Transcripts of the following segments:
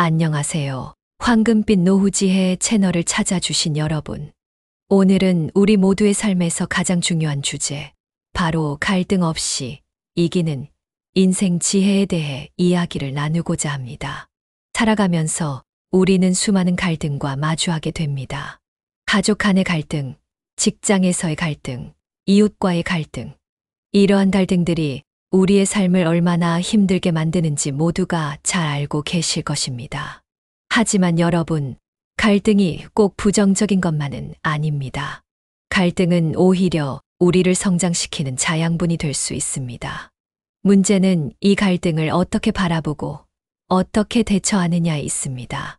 안녕하세요. 황금빛 노후지혜 채널을 찾아주신 여러분. 오늘은 우리 모두의 삶에서 가장 중요한 주제, 바로 갈등 없이 이기는 인생 지혜에 대해 이야기를 나누고자 합니다. 살아가면서 우리는 수많은 갈등과 마주하게 됩니다. 가족 간의 갈등, 직장에서의 갈등, 이웃과의 갈등. 이러한 갈등들이 우리의 삶을 얼마나 힘들게 만드는지 모두가 잘 알고 계실 것입니다. 하지만 여러분, 갈등이 꼭 부정적인 것만은 아닙니다. 갈등은 오히려 우리를 성장시키는 자양분이 될 수 있습니다. 문제는 이 갈등을 어떻게 바라보고 어떻게 대처하느냐에 있습니다.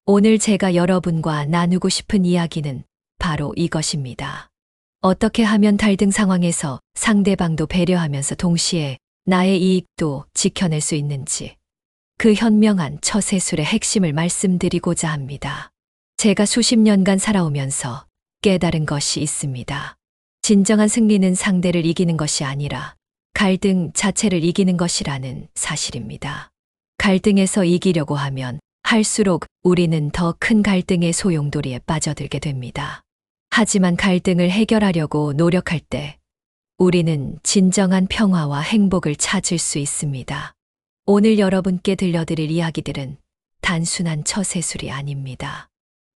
오늘 제가 여러분과 나누고 싶은 이야기는 바로 이것입니다. 어떻게 하면 갈등 상황에서 상대방도 배려하면서 동시에 나의 이익도 지켜낼 수 있는지, 그 현명한 처세술의 핵심을 말씀드리고자 합니다. 제가 수십 년간 살아오면서 깨달은 것이 있습니다. 진정한 승리는 상대를 이기는 것이 아니라 갈등 자체를 이기는 것이라는 사실입니다. 갈등에서 이기려고 하면 할수록 우리는 더 큰 갈등의 소용돌이에 빠져들게 됩니다. 하지만 갈등을 해결하려고 노력할 때 우리는 진정한 평화와 행복을 찾을 수 있습니다. 오늘 여러분께 들려드릴 이야기들은 단순한 처세술이 아닙니다.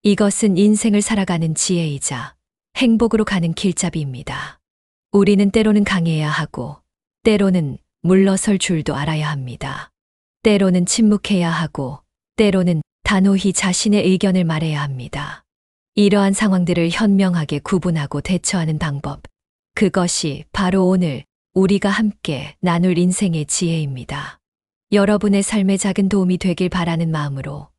이것은 인생을 살아가는 지혜이자 행복으로 가는 길잡이입니다. 우리는 때로는 강해야 하고, 때로는 물러설 줄도 알아야 합니다. 때로는 침묵해야 하고, 때로는 단호히 자신의 의견을 말해야 합니다. 이러한 상황들을 현명하게 구분하고 대처하는 방법, 그것이 바로 오늘 우리가 함께 나눌 인생의 지혜입니다. 여러분의 삶에 작은 도움이 되길 바라는 마음으로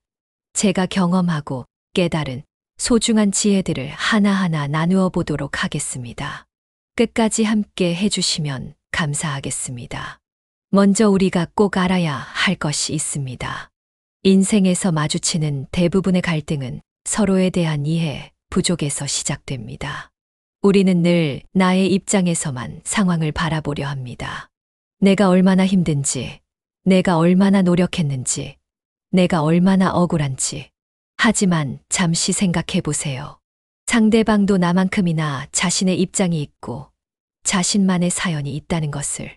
제가 경험하고 깨달은 소중한 지혜들을 하나하나 나누어 보도록 하겠습니다. 끝까지 함께 해주시면 감사하겠습니다. 먼저 우리가 꼭 알아야 할 것이 있습니다. 인생에서 마주치는 대부분의 갈등은 서로에 대한 이해 부족에서 시작됩니다. 우리는 늘 나의 입장에서만 상황을 바라보려 합니다. 내가 얼마나 힘든지, 내가 얼마나 노력했는지, 내가 얼마나 억울한지. 하지만 잠시 생각해 보세요. 상대방도 나만큼이나 자신의 입장이 있고 자신만의 사연이 있다는 것을.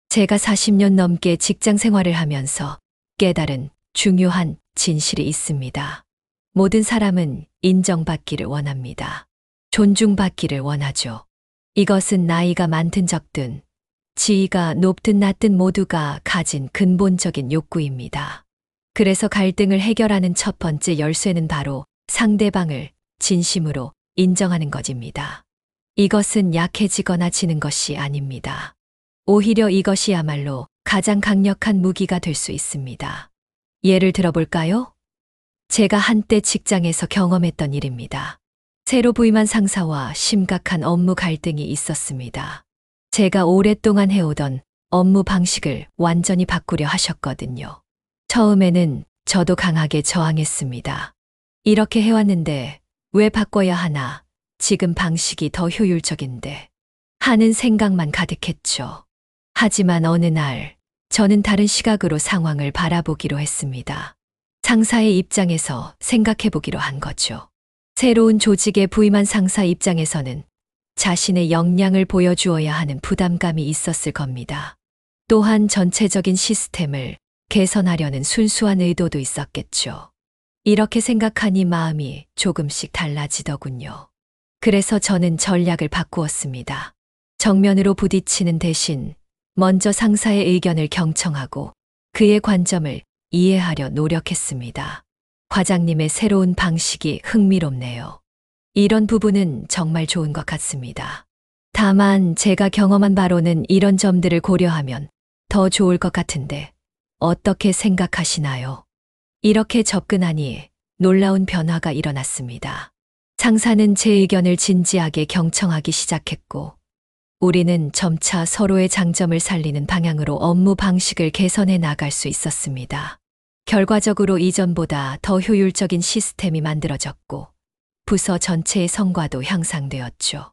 제가 40년 넘게 직장 생활을 하면서 깨달은 중요한 진실이 있습니다. 모든 사람은 인정받기를 원합니다. 존중받기를 원하죠. 이것은 나이가 많든 적든, 지위가 높든 낮든 모두가 가진 근본적인 욕구입니다. 그래서 갈등을 해결하는 첫 번째 열쇠는 바로 상대방을 진심으로 인정하는 것입니다. 이것은 약해지거나 지는 것이 아닙니다. 오히려 이것이야말로 가장 강력한 무기가 될 수 있습니다. 예를 들어볼까요? 제가 한때 직장에서 경험했던 일입니다. 새로 부임한 상사와 심각한 업무 갈등이 있었습니다. 제가 오랫동안 해오던 업무 방식을 완전히 바꾸려 하셨거든요. 처음에는 저도 강하게 저항했습니다. 이렇게 해왔는데 왜 바꿔야 하나? 지금 방식이 더 효율적인데 하는 생각만 가득했죠. 하지만 어느 날 저는 다른 시각으로 상황을 바라보기로 했습니다. 상사의 입장에서 생각해보기로 한 거죠. 새로운 조직에 부임한 상사 입장에서는 자신의 역량을 보여주어야 하는 부담감이 있었을 겁니다. 또한 전체적인 시스템을 개선하려는 순수한 의도도 있었겠죠. 이렇게 생각하니 마음이 조금씩 달라지더군요. 그래서 저는 전략을 바꾸었습니다. 정면으로 부딪히는 대신 먼저 상사의 의견을 경청하고 그의 관점을 이해하려 노력했습니다. 과장님의 새로운 방식이 흥미롭네요. 이런 부분은 정말 좋은 것 같습니다. 다만 제가 경험한 바로는 이런 점들을 고려하면 더 좋을 것 같은데 어떻게 생각하시나요? 이렇게 접근하니 놀라운 변화가 일어났습니다. 상사는 제 의견을 진지하게 경청하기 시작했고 우리는 점차 서로의 장점을 살리는 방향으로 업무 방식을 개선해 나갈 수 있었습니다. 결과적으로 이전보다 더 효율적인 시스템이 만들어졌고 부서 전체의 성과도 향상되었죠.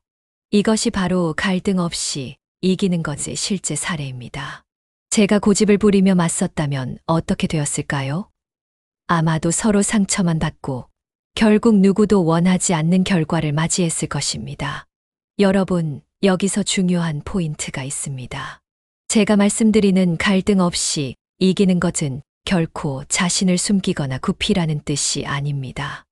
이것이 바로 갈등 없이 이기는 것의 실제 사례입니다. 제가 고집을 부리며 맞섰다면 어떻게 되었을까요? 아마도 서로 상처만 받고 결국 누구도 원하지 않는 결과를 맞이했을 것입니다. 여러분, 여기서 중요한 포인트가 있습니다. 제가 말씀드리는 갈등 없이 이기는 것은 결코 자신을 숨기거나 굽히라는 뜻이 아닙니다.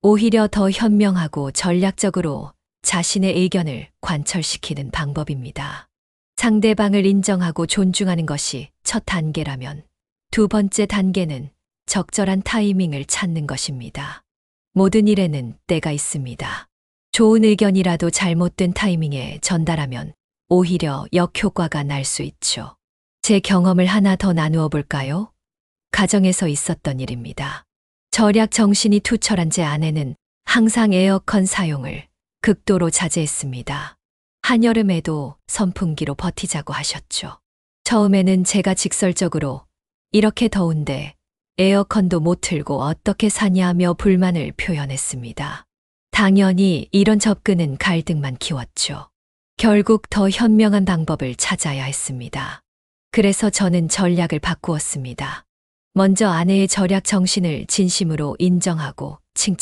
오히려 더 현명하고 전략적으로 자신의 의견을 관철시키는 방법입니다. 상대방을 인정하고 존중하는 것이 첫 단계라면 두 번째 단계는 적절한 타이밍을 찾는 것입니다. 모든 일에는 때가 있습니다. 좋은 의견이라도 잘못된 타이밍에 전달하면 오히려 역효과가 날 수 있죠. 제 경험을 하나 더 나누어 볼까요? 가정에서 있었던 일입니다. 절약 정신이 투철한 제 아내는 항상 에어컨 사용을 극도로 자제했습니다. 한여름에도 선풍기로 버티자고 하셨죠. 처음에는 제가 직설적으로 이렇게 더운데 에어컨도 못 틀고 어떻게 사냐며 불만을 표현했습니다. 당연히 이런 접근은 갈등만 키웠죠. 결국 더 현명한 방법을 찾아야 했습니다. 그래서 저는 전략을 바꾸었습니다. 먼저 아내의 절약 정신을 진심으로 인정하고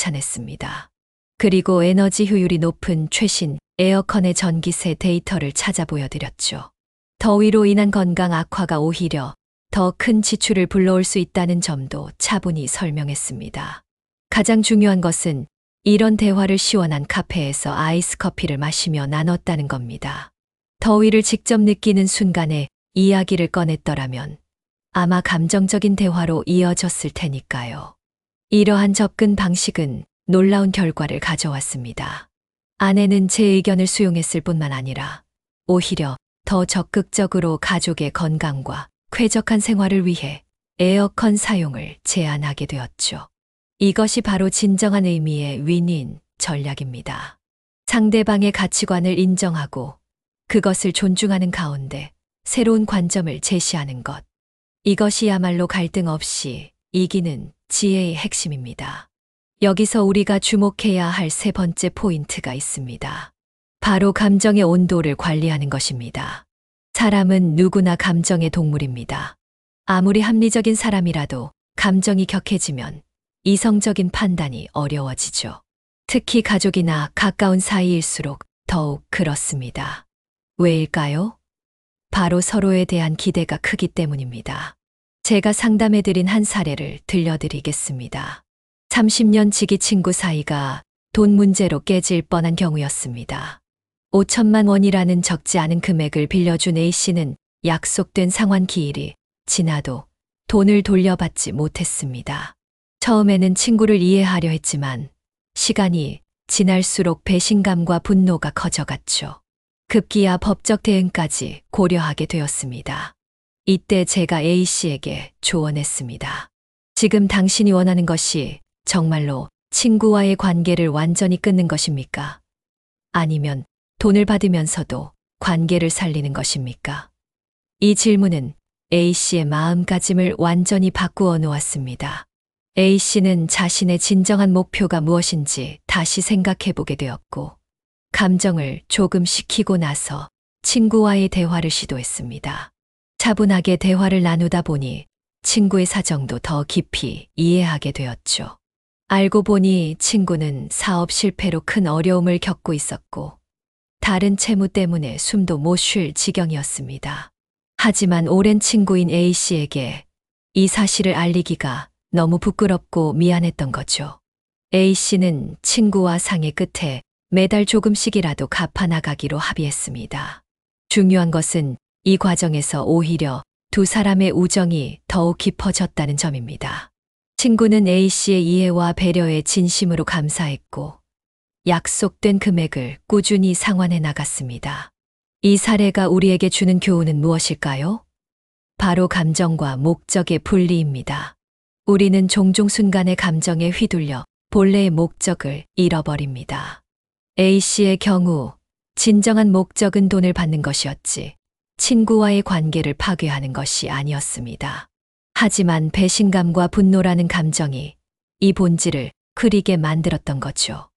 칭찬했습니다. 그리고 에너지 효율이 높은 최신 에어컨의 전기세 데이터를 찾아 보여드렸죠. 더위로 인한 건강 악화가 오히려 더 큰 지출을 불러올 수 있다는 점도 차분히 설명했습니다. 가장 중요한 것은 이런 대화를 시원한 카페에서 아이스 커피를 마시며 나눴다는 겁니다. 더위를 직접 느끼는 순간에 이야기를 꺼냈더라면 아마 감정적인 대화로 이어졌을 테니까요. 이러한 접근 방식은 놀라운 결과를 가져왔습니다. 아내는 제 의견을 수용했을 뿐만 아니라 오히려 더 적극적으로 가족의 건강과 쾌적한 생활을 위해 에어컨 사용을 제한하게 되었죠. 이것이 바로 진정한 의미의 윈윈 전략입니다. 상대방의 가치관을 인정하고 그것을 존중하는 가운데 새로운 관점을 제시하는 것. 이것이야말로 갈등 없이 이기는 지혜의 핵심입니다. 여기서 우리가 주목해야 할 세 번째 포인트가 있습니다. 바로 감정의 온도를 관리하는 것입니다. 사람은 누구나 감정의 동물입니다. 아무리 합리적인 사람이라도 감정이 격해지면 이성적인 판단이 어려워지죠. 특히 가족이나 가까운 사이일수록 더욱 그렇습니다. 왜일까요? 바로 서로에 대한 기대가 크기 때문입니다. 제가 상담해드린 한 사례를 들려드리겠습니다. 30년 지기 친구 사이가 돈 문제로 깨질 뻔한 경우였습니다. 5천만 원이라는 적지 않은 금액을 빌려준 A씨는 약속된 상환 기일이 지나도 돈을 돌려받지 못했습니다. 처음에는 친구를 이해하려 했지만 시간이 지날수록 배신감과 분노가 커져갔죠. 급기야 법적 대응까지 고려하게 되었습니다. 이때 제가 A씨에게 조언했습니다. 지금 당신이 원하는 것이 정말로 친구와의 관계를 완전히 끊는 것입니까? 아니면 돈을 받으면서도 관계를 살리는 것입니까? 이 질문은 A씨의 마음가짐을 완전히 바꾸어 놓았습니다. A씨는 자신의 진정한 목표가 무엇인지 다시 생각해 보게 되었고, 감정을 조금 식히고 나서 친구와의 대화를 시도했습니다. 차분하게 대화를 나누다 보니 친구의 사정도 더 깊이 이해하게 되었죠. 알고 보니 친구는 사업 실패로 큰 어려움을 겪고 있었고, 다른 채무 때문에 숨도 못 쉴 지경이었습니다. 하지만 오랜 친구인 A씨에게 이 사실을 알리기가 너무 부끄럽고 미안했던 거죠. A씨는 친구와 상의 끝에 매달 조금씩이라도 갚아나가기로 합의했습니다. 중요한 것은 이 과정에서 오히려 두 사람의 우정이 더욱 깊어졌다는 점입니다. 친구는 A씨의 이해와 배려에 진심으로 감사했고, 약속된 금액을 꾸준히 상환해 나갔습니다. 이 사례가 우리에게 주는 교훈은 무엇일까요? 바로 감정과 목적의 분리입니다. 우리는 종종 순간의 감정에 휘둘려 본래의 목적을 잃어버립니다. A씨의 경우 진정한 목적은 돈을 받는 것이었지 친구와의 관계를 파괴하는 것이 아니었습니다. 하지만 배신감과 분노라는 감정이 이 본질을 흐리게 만들었던 거죠.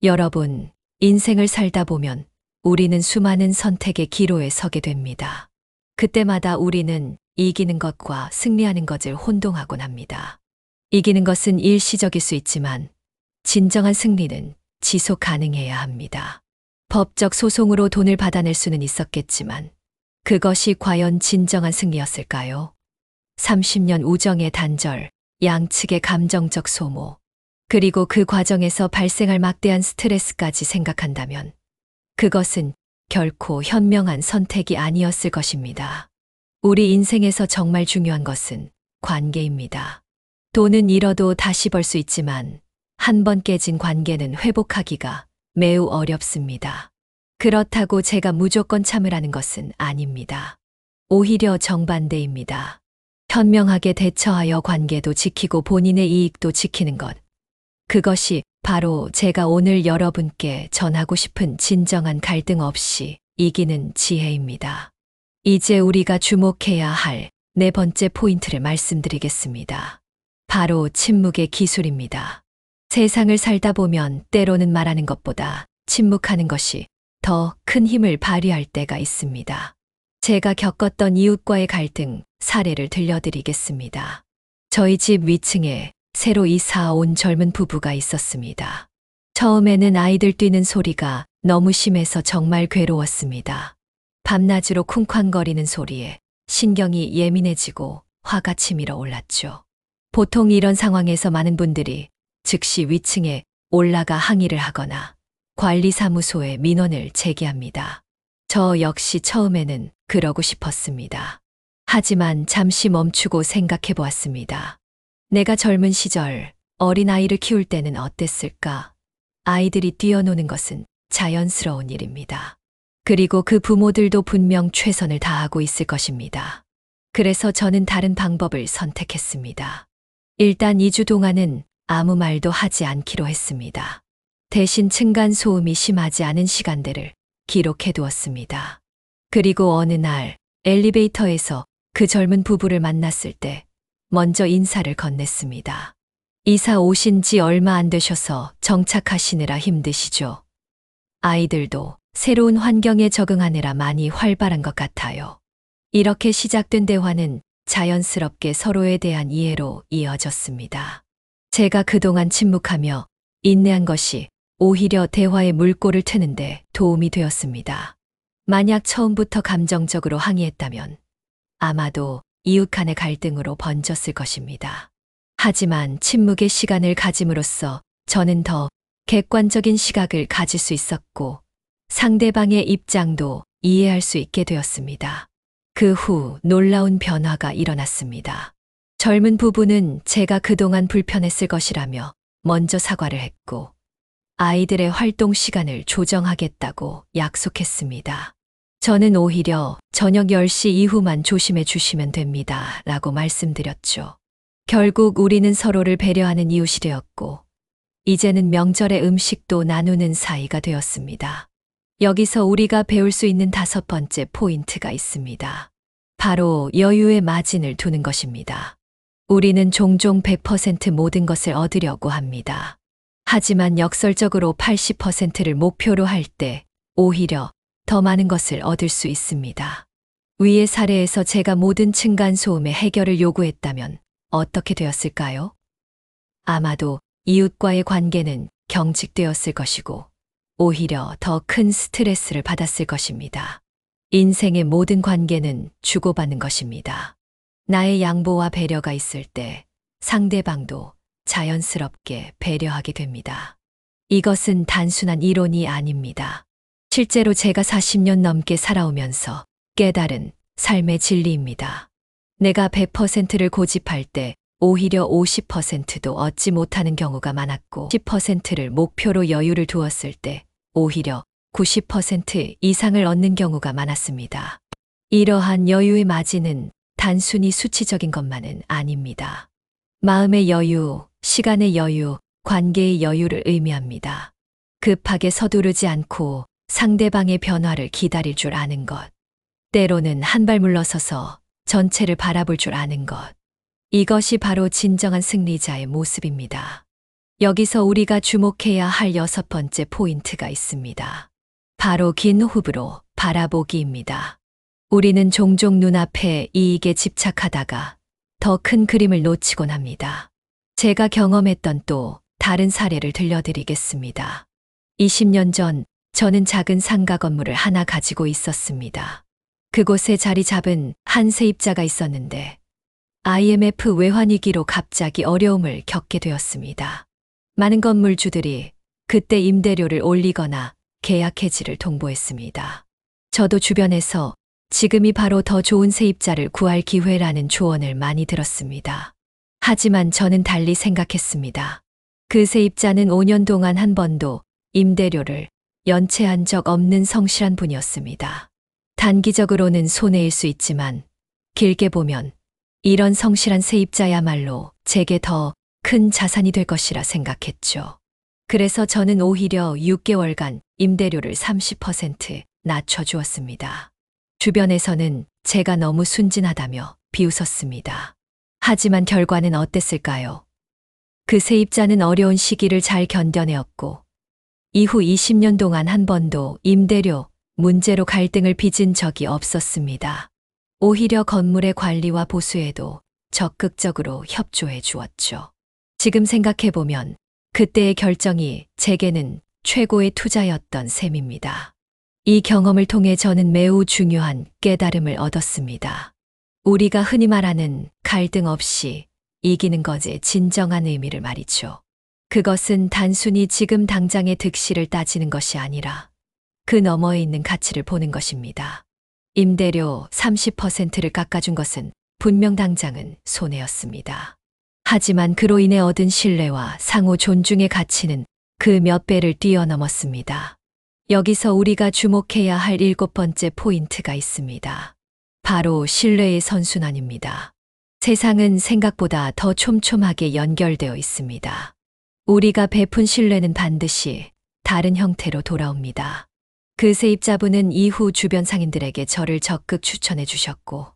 여러분, 인생을 살다 보면 우리는 수많은 선택의 기로에 서게 됩니다. 그때마다 우리는 이기는 것과 승리하는 것을 혼동하곤 합니다. 이기는 것은 일시적일 수 있지만 진정한 승리는 지속 가능해야 합니다. 법적 소송으로 돈을 받아낼 수는 있었겠지만 그것이 과연 진정한 승리였을까요? 30년 우정의 단절, 양측의 감정적 소모, 그리고 그 과정에서 발생할 막대한 스트레스까지 생각한다면 그것은 결코 현명한 선택이 아니었을 것입니다. 우리 인생에서 정말 중요한 것은 관계입니다. 돈은 잃어도 다시 벌 수 있지만 한 번 깨진 관계는 회복하기가 매우 어렵습니다. 그렇다고 제가 무조건 참으라는 것은 아닙니다. 오히려 정반대입니다. 현명하게 대처하여 관계도 지키고 본인의 이익도 지키는 것. 그것이 바로 제가 오늘 여러분께 전하고 싶은 진정한 갈등 없이 이기는 지혜입니다. 이제 우리가 주목해야 할 네 번째 포인트를 말씀드리겠습니다. 바로 침묵의 기술입니다. 세상을 살다 보면 때로는 말하는 것보다 침묵하는 것이 더 큰 힘을 발휘할 때가 있습니다. 제가 겪었던 이웃과의 갈등 사례를 들려드리겠습니다. 저희 집 위층에 새로 이사 온 젊은 부부가 있었습니다. 처음에는 아이들 뛰는 소리가 너무 심해서 정말 괴로웠습니다. 밤낮으로 쿵쾅거리는 소리에 신경이 예민해지고 화가 치밀어 올랐죠. 보통 이런 상황에서 많은 분들이 즉시 위층에 올라가 항의를 하거나 관리사무소에 민원을 제기합니다. 저 역시 처음에는 그러고 싶었습니다. 하지만 잠시 멈추고 생각해 보았습니다. 내가 젊은 시절 어린아이를 키울 때는 어땠을까? 아이들이 뛰어노는 것은 자연스러운 일입니다. 그리고 그 부모들도 분명 최선을 다하고 있을 것입니다. 그래서 저는 다른 방법을 선택했습니다. 일단 2주 동안은 아무 말도 하지 않기로 했습니다. 대신 층간소음이 심하지 않은 시간대를 기록해 두었습니다. 그리고 어느 날 엘리베이터에서 그 젊은 부부를 만났을 때 먼저 인사를 건넸습니다. 이사 오신 지 얼마 안 되셔서 정착하시느라 힘드시죠? 아이들도 새로운 환경에 적응하느라 많이 활발한 것 같아요. 이렇게 시작된 대화는 자연스럽게 서로에 대한 이해로 이어졌습니다. 제가 그동안 침묵하며 인내한 것이 오히려 대화의 물꼬를 트는데 도움이 되었습니다. 만약 처음부터 감정적으로 항의했다면 아마도 이웃 간의 갈등으로 번졌을 것입니다. 하지만 침묵의 시간을 가짐으로써 저는 더 객관적인 시각을 가질 수 있었고 상대방의 입장도 이해할 수 있게 되었습니다. 그 후 놀라운 변화가 일어났습니다. 젊은 부부는 제가 그동안 불편했을 것이라며 먼저 사과를 했고 아이들의 활동 시간을 조정하겠다고 약속했습니다. 저는 오히려 저녁 10시 이후만 조심해 주시면 됩니다. 라고 말씀드렸죠. 결국 우리는 서로를 배려하는 이웃이 되었고 이제는 명절의 음식도 나누는 사이가 되었습니다. 여기서 우리가 배울 수 있는 5번째 포인트가 있습니다. 바로 여유의 마진을 두는 것입니다. 우리는 종종 100% 모든 것을 얻으려고 합니다. 하지만 역설적으로 80%를 목표로 할 때 오히려 더 많은 것을 얻을 수 있습니다. 위의 사례에서 제가 모든 층간소음의 해결을 요구했다면 어떻게 되었을까요? 아마도 이웃과의 관계는 경직되었을 것이고 오히려 더 큰 스트레스를 받았을 것입니다. 인생의 모든 관계는 주고받는 것입니다. 나의 양보와 배려가 있을 때 상대방도 자연스럽게 배려하게 됩니다. 이것은 단순한 이론이 아닙니다. 실제로 제가 40년 넘게 살아오면서 깨달은 삶의 진리입니다. 내가 100%를 고집할 때 오히려 50%도 얻지 못하는 경우가 많았고 10%를 목표로 여유를 두었을 때 오히려 90% 이상을 얻는 경우가 많았습니다. 이러한 여유의 마진은 단순히 수치적인 것만은 아닙니다. 마음의 여유, 시간의 여유, 관계의 여유를 의미합니다. 급하게 서두르지 않고 상대방의 변화를 기다릴 줄 아는 것. 때로는 한 발 물러서서 전체를 바라볼 줄 아는 것. 이것이 바로 진정한 승리자의 모습입니다. 여기서 우리가 주목해야 할 6번째 포인트가 있습니다. 바로 긴 호흡으로 바라보기입니다. 우리는 종종 눈앞의 이익에 집착하다가 더 큰 그림을 놓치곤 합니다. 제가 경험했던 또 다른 사례를 들려드리겠습니다. 20년 전 저는 작은 상가 건물을 하나 가지고 있었습니다. 그곳에 자리 잡은 한 세입자가 있었는데 IMF 외환위기로 갑자기 어려움을 겪게 되었습니다. 많은 건물주들이 그때 임대료를 올리거나 계약 해지를 통보했습니다. 저도 주변에서 지금이 바로 더 좋은 세입자를 구할 기회라는 조언을 많이 들었습니다. 하지만 저는 달리 생각했습니다. 그 세입자는 5년 동안 한 번도 임대료를 연체한 적 없는 성실한 분이었습니다. 단기적으로는 손해일 수 있지만 길게 보면 이런 성실한 세입자야말로 제게 더 큰 자산이 될 것이라 생각했죠. 그래서 저는 오히려 6개월간 임대료를 30% 낮춰주었습니다. 주변에서는 제가 너무 순진하다며 비웃었습니다. 하지만 결과는 어땠을까요? 그 세입자는 어려운 시기를 잘 견뎌내었고 이후 20년 동안 한 번도 임대료 문제로 갈등을 빚은 적이 없었습니다. 오히려 건물의 관리와 보수에도 적극적으로 협조해 주었죠. 지금 생각해보면 그때의 결정이 제게는 최고의 투자였던 셈입니다. 이 경험을 통해 저는 매우 중요한 깨달음을 얻었습니다. 우리가 흔히 말하는 갈등 없이 이기는 것의 진정한 의미를 말이죠. 그것은 단순히 지금 당장의 득실을 따지는 것이 아니라 그 너머에 있는 가치를 보는 것입니다. 임대료 30%를 깎아준 것은 분명 당장은 손해였습니다. 하지만 그로 인해 얻은 신뢰와 상호 존중의 가치는 그 몇 배를 뛰어넘었습니다. 여기서 우리가 주목해야 할 7번째 포인트가 있습니다. 바로 신뢰의 선순환입니다. 세상은 생각보다 더 촘촘하게 연결되어 있습니다. 우리가 베푼 신뢰는 반드시 다른 형태로 돌아옵니다. 그 세입자분은 이후 주변 상인들에게 저를 적극 추천해 주셨고,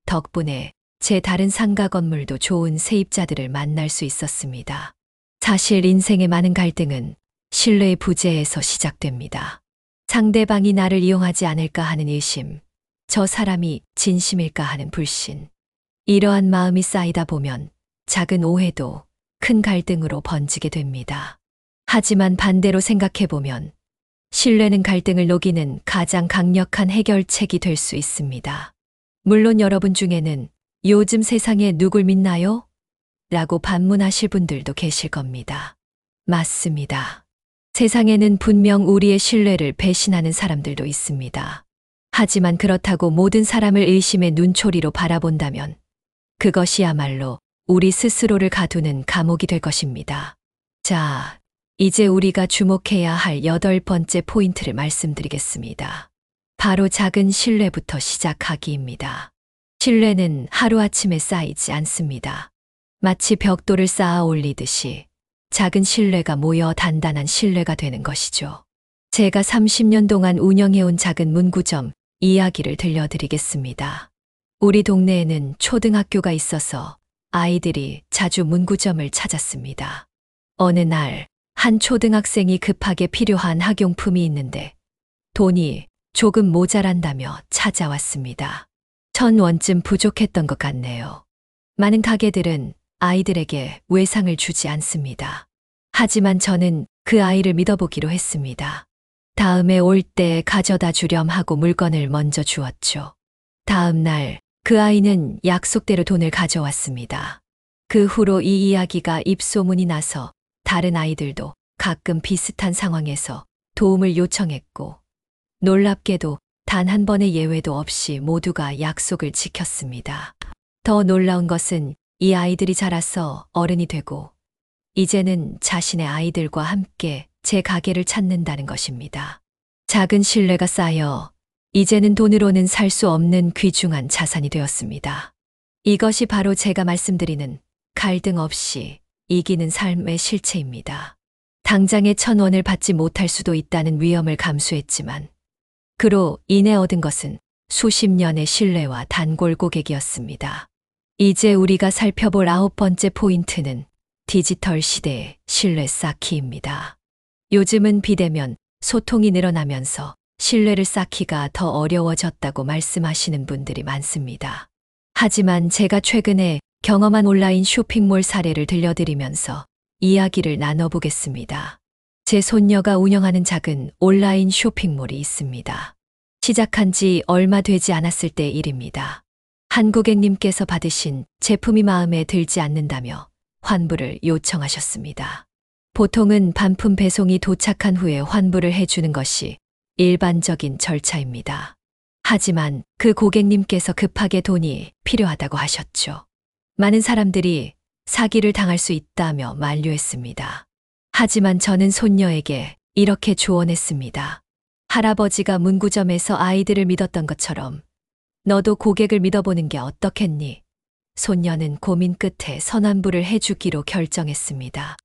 덕분에 제 다른 상가 건물도 좋은 세입자들을 만날 수 있었습니다. 사실 인생의 많은 갈등은 신뢰의 부재에서 시작됩니다. 상대방이 나를 이용하지 않을까 하는 의심, 저 사람이 진심일까 하는 불신. 이러한 마음이 쌓이다 보면 작은 오해도 큰 갈등으로 번지게 됩니다. 하지만 반대로 생각해보면 신뢰는 갈등을 녹이는 가장 강력한 해결책이 될 수 있습니다. 물론 여러분 중에는 요즘 세상에 누굴 믿나요? 라고 반문하실 분들도 계실 겁니다. 맞습니다. 세상에는 분명 우리의 신뢰를 배신하는 사람들도 있습니다. 하지만 그렇다고 모든 사람을 의심의 눈초리로 바라본다면 그것이야말로 우리 스스로를 가두는 감옥이 될 것입니다. 자, 이제 우리가 주목해야 할 8번째 포인트를 말씀드리겠습니다. 바로 작은 신뢰부터 시작하기입니다. 신뢰는 하루아침에 쌓이지 않습니다. 마치 벽돌을 쌓아 올리듯이 작은 신뢰가 모여 단단한 신뢰가 되는 것이죠. 제가 30년 동안 운영해온 작은 문구점 이야기를 들려드리겠습니다. 우리 동네에는 초등학교가 있어서 아이들이 자주 문구점을 찾았습니다. 어느 날 한 초등학생이 급하게 필요한 학용품이 있는데 돈이 조금 모자란다며 찾아왔습니다. 1,000원쯤 부족했던 것 같네요. 많은 가게들은 아이들에게 외상을 주지 않습니다. 하지만 저는 그 아이를 믿어보기로 했습니다. 다음에 올 때 가져다 주렴 하고 물건을 먼저 주었죠. 다음 날 그 아이는 약속대로 돈을 가져왔습니다. 그 후로 이 이야기가 입소문이 나서 다른 아이들도 가끔 비슷한 상황에서 도움을 요청했고, 놀랍게도 단 한 번의 예외도 없이 모두가 약속을 지켰습니다. 더 놀라운 것은 이 아이들이 자라서 어른이 되고 이제는 자신의 아이들과 함께 제 가게를 찾는다는 것입니다. 작은 신뢰가 쌓여 이제는 돈으로는 살 수 없는 귀중한 자산이 되었습니다. 이것이 바로 제가 말씀드리는 갈등 없이 이기는 삶의 실체입니다. 당장의 1,000원을 받지 못할 수도 있다는 위험을 감수했지만 그로 인해 얻은 것은 수십 년의 신뢰와 단골 고객이었습니다. 이제 우리가 살펴볼 9번째 포인트는 디지털 시대의 신뢰 쌓기입니다. 요즘은 비대면 소통이 늘어나면서 신뢰를 쌓기가 더 어려워졌다고 말씀하시는 분들이 많습니다. 하지만 제가 최근에 경험한 온라인 쇼핑몰 사례를 들려드리면서 이야기를 나눠보겠습니다. 제 손녀가 운영하는 작은 온라인 쇼핑몰이 있습니다. 시작한 지 얼마 되지 않았을 때의 일입니다. 한 고객님께서 받으신 제품이 마음에 들지 않는다며 환불을 요청하셨습니다. 보통은 반품 배송이 도착한 후에 환불을 해주는 것이 일반적인 절차입니다. 하지만 그 고객님께서 급하게 돈이 필요하다고 하셨죠. 많은 사람들이 사기를 당할 수 있다며 만류했습니다. 하지만 저는 손녀에게 이렇게 조언했습니다. 할아버지가 문구점에서 아이들을 믿었던 것처럼 너도 고객을 믿어보는 게 어떻겠니? 손녀는 고민 끝에 선환불을 해주기로 결정했습니다.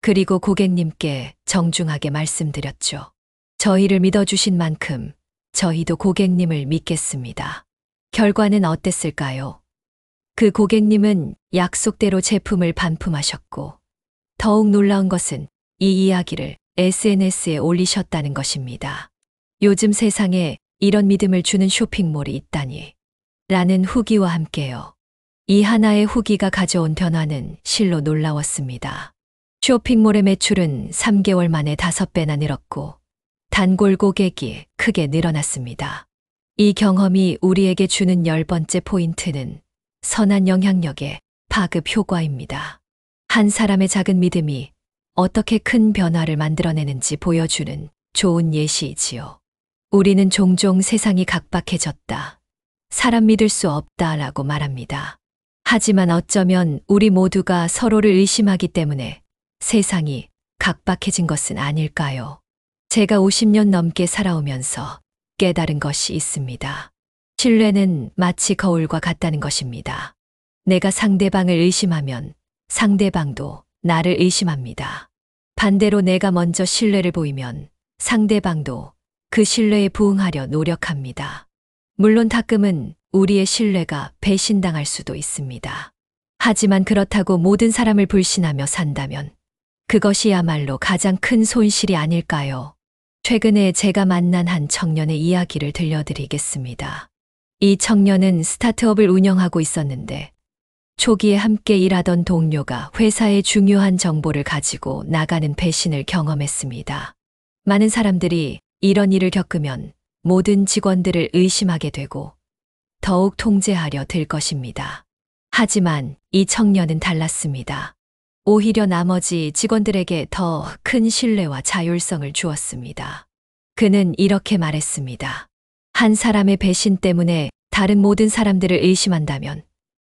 그리고 고객님께 정중하게 말씀드렸죠. 저희를 믿어주신 만큼 저희도 고객님을 믿겠습니다. 결과는 어땠을까요? 그 고객님은 약속대로 제품을 반품하셨고, 더욱 놀라운 것은 이 이야기를 SNS에 올리셨다는 것입니다. 요즘 세상에 이런 믿음을 주는 쇼핑몰이 있다니. 라는 후기와 함께요. 이 하나의 후기가 가져온 변화는 실로 놀라웠습니다. 쇼핑몰의 매출은 3개월 만에 5배나 늘었고, 단골 고객이 크게 늘어났습니다. 이 경험이 우리에게 주는 10번째 포인트는 선한 영향력의 파급 효과입니다. 한 사람의 작은 믿음이 어떻게 큰 변화를 만들어내는지 보여주는 좋은 예시이지요. 우리는 종종 세상이 각박해졌다. 사람 믿을 수 없다라고 말합니다. 하지만 어쩌면 우리 모두가 서로를 의심하기 때문에 세상이 각박해진 것은 아닐까요? 제가 50년 넘게 살아오면서 깨달은 것이 있습니다. 신뢰는 마치 거울과 같다는 것입니다. 내가 상대방을 의심하면 상대방도 나를 의심합니다. 반대로 내가 먼저 신뢰를 보이면 상대방도 그 신뢰에 부응하려 노력합니다. 물론 가끔은 우리의 신뢰가 배신당할 수도 있습니다. 하지만 그렇다고 모든 사람을 불신하며 산다면 그것이야말로 가장 큰 손실이 아닐까요? 최근에 제가 만난 한 청년의 이야기를 들려드리겠습니다. 이 청년은 스타트업을 운영하고 있었는데 초기에 함께 일하던 동료가 회사의 중요한 정보를 가지고 나가는 배신을 경험했습니다. 많은 사람들이 이런 일을 겪으면 모든 직원들을 의심하게 되고 더욱 통제하려 들 것입니다. 하지만 이 청년은 달랐습니다. 오히려 나머지 직원들에게 더 큰 신뢰와 자율성을 주었습니다. 그는 이렇게 말했습니다. 한 사람의 배신 때문에 다른 모든 사람들을 의심한다면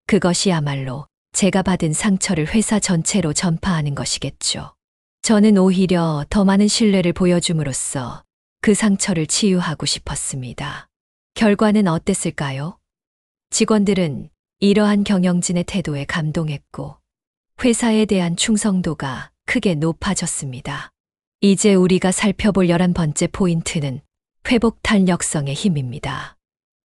그것이야말로 제가 받은 상처를 회사 전체로 전파하는 것이겠죠. 저는 오히려 더 많은 신뢰를 보여줌으로써 그 상처를 치유하고 싶었습니다. 결과는 어땠을까요? 직원들은 이러한 경영진의 태도에 감동했고 회사에 대한 충성도가 크게 높아졌습니다. 이제 우리가 살펴볼 11번째 포인트는 회복 탄력성의 힘입니다.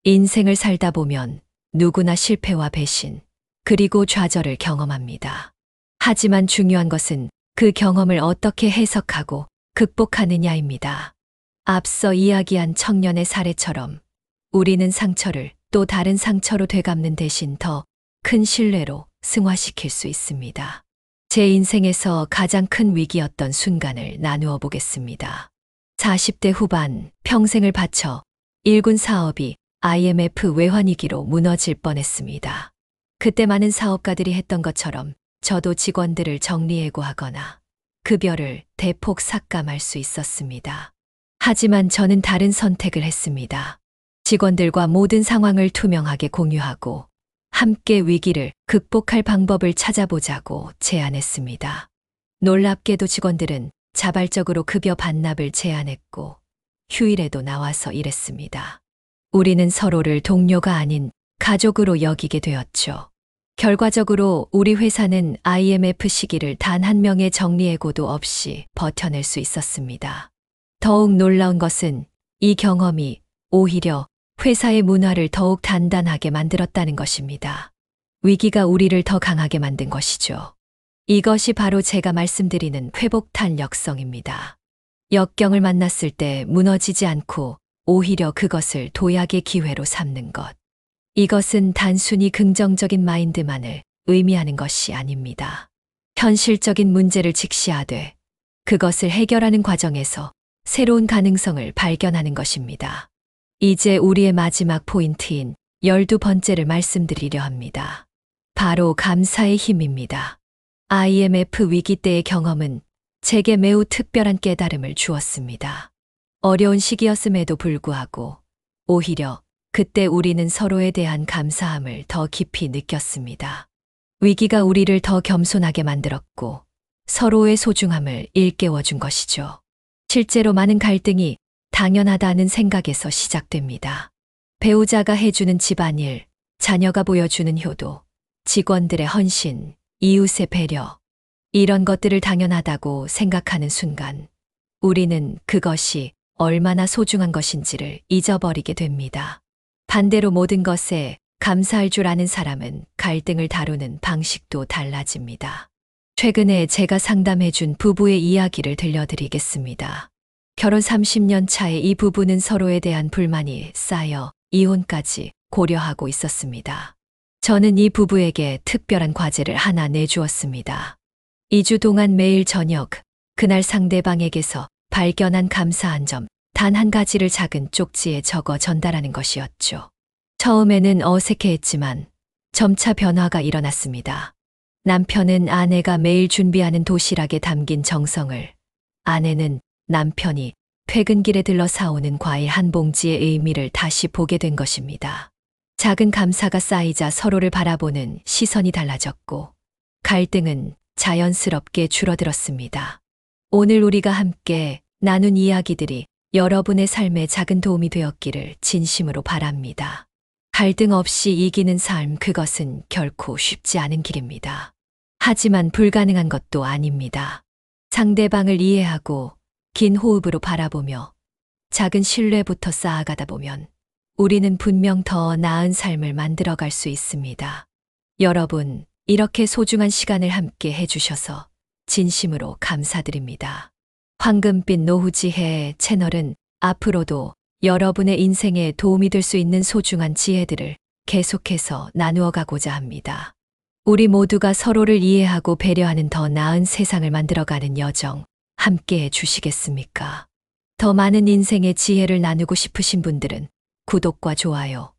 인생을 살다 보면 누구나 실패와 배신, 그리고 좌절을 경험합니다. 하지만 중요한 것은 그 경험을 어떻게 해석하고 극복하느냐입니다. 앞서 이야기한 청년의 사례처럼 우리는 상처를 또 다른 상처로 되갚는 대신 더 큰 신뢰로 승화시킬 수 있습니다. 제 인생에서 가장 큰 위기였던 순간을 나누어 보겠습니다. 40대 후반 평생을 바쳐 일군 사업이 IMF 외환위기로 무너질 뻔했습니다. 그때 많은 사업가들이 했던 것처럼 저도 직원들을 정리해고하거나 급여를 대폭 삭감할 수 있었습니다. 하지만 저는 다른 선택을 했습니다. 직원들과 모든 상황을 투명하게 공유하고 함께 위기를 극복할 방법을 찾아보자고 제안했습니다. 놀랍게도 직원들은 자발적으로 급여 반납을 제안했고 휴일에도 나와서 일했습니다. 우리는 서로를 동료가 아닌 가족으로 여기게 되었죠. 결과적으로 우리 회사는 IMF 시기를 단 한 명의 정리해고도 없이 버텨낼 수 있었습니다. 더욱 놀라운 것은 이 경험이 오히려 회사의 문화를 더욱 단단하게 만들었다는 것입니다. 위기가 우리를 더 강하게 만든 것이죠. 이것이 바로 제가 말씀드리는 회복 탄력성입니다. 역경을 만났을 때 무너지지 않고 오히려 그것을 도약의 기회로 삼는 것. 이것은 단순히 긍정적인 마인드만을 의미하는 것이 아닙니다. 현실적인 문제를 직시하되 그것을 해결하는 과정에서 새로운 가능성을 발견하는 것입니다. 이제 우리의 마지막 포인트인 12번째를 말씀드리려 합니다. 바로 감사의 힘입니다. IMF 위기 때의 경험은 제게 매우 특별한 깨달음을 주었습니다. 어려운 시기였음에도 불구하고 오히려 그때 우리는 서로에 대한 감사함을 더 깊이 느꼈습니다. 위기가 우리를 더 겸손하게 만들었고 서로의 소중함을 일깨워 준 것이죠. 실제로 많은 갈등이 당연하다는 생각에서 시작됩니다. 배우자가 해주는 집안일, 자녀가 보여주는 효도, 직원들의 헌신, 이웃의 배려, 이런 것들을 당연하다고 생각하는 순간 우리는 그것이 얼마나 소중한 것인지를 잊어버리게 됩니다. 반대로 모든 것에 감사할 줄 아는 사람은 갈등을 다루는 방식도 달라집니다. 최근에 제가 상담해준 부부의 이야기를 들려드리겠습니다. 결혼 30년 차의 이 부부는 서로에 대한 불만이 쌓여 이혼까지 고려하고 있었습니다. 저는 이 부부에게 특별한 과제를 하나 내주었습니다. 2주 동안 매일 저녁, 그날 상대방에게서 발견한 감사한 점 단 한 가지를 작은 쪽지에 적어 전달하는 것이었죠. 처음에는 어색해했지만 점차 변화가 일어났습니다. 남편은 아내가 매일 준비하는 도시락에 담긴 정성을, 아내는 남편이 퇴근길에 들러 사오는 과일 한 봉지의 의미를 다시 보게 된 것입니다. 작은 감사가 쌓이자 서로를 바라보는 시선이 달라졌고 갈등은 자연스럽게 줄어들었습니다. 오늘 우리가 함께 나눈 이야기들이 여러분의 삶에 작은 도움이 되었기를 진심으로 바랍니다. 갈등 없이 이기는 삶, 그것은 결코 쉽지 않은 길입니다. 하지만 불가능한 것도 아닙니다. 상대방을 이해하고 긴 호흡으로 바라보며 작은 신뢰부터 쌓아가다 보면 우리는 분명 더 나은 삶을 만들어갈 수 있습니다. 여러분, 이렇게 소중한 시간을 함께 해주셔서 진심으로 감사드립니다. 황금빛 노후지혜 채널은 앞으로도 여러분의 인생에 도움이 될 수 있는 소중한 지혜들을 계속해서 나누어 가고자 합니다. 우리 모두가 서로를 이해하고 배려하는 더 나은 세상을 만들어가는 여정 함께 해 주시겠습니까? 더 많은 인생의 지혜를 나누고 싶으신 분들은 구독과 좋아요,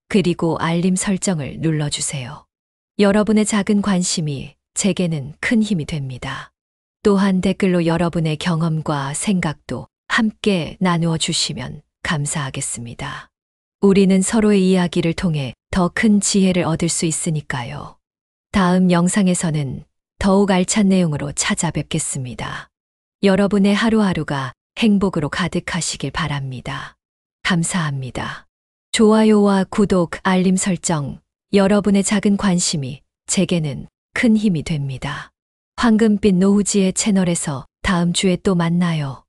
그리고 알림 설정을 눌러주세요. 여러분의 작은 관심이 제게는 큰 힘이 됩니다. 또한 댓글로 여러분의 경험과 생각도 함께 나누어 주시면 감사하겠습니다. 우리는 서로의 이야기를 통해 더 큰 지혜를 얻을 수 있으니까요. 다음 영상에서는 더욱 알찬 내용으로 찾아뵙겠습니다. 여러분의 하루하루가 행복으로 가득하시길 바랍니다. 감사합니다. 좋아요와 구독, 알림 설정, 여러분의 작은 관심이 제게는 큰 힘이 됩니다. 황금빛 노후지의 채널에서 다음 주에 또 만나요.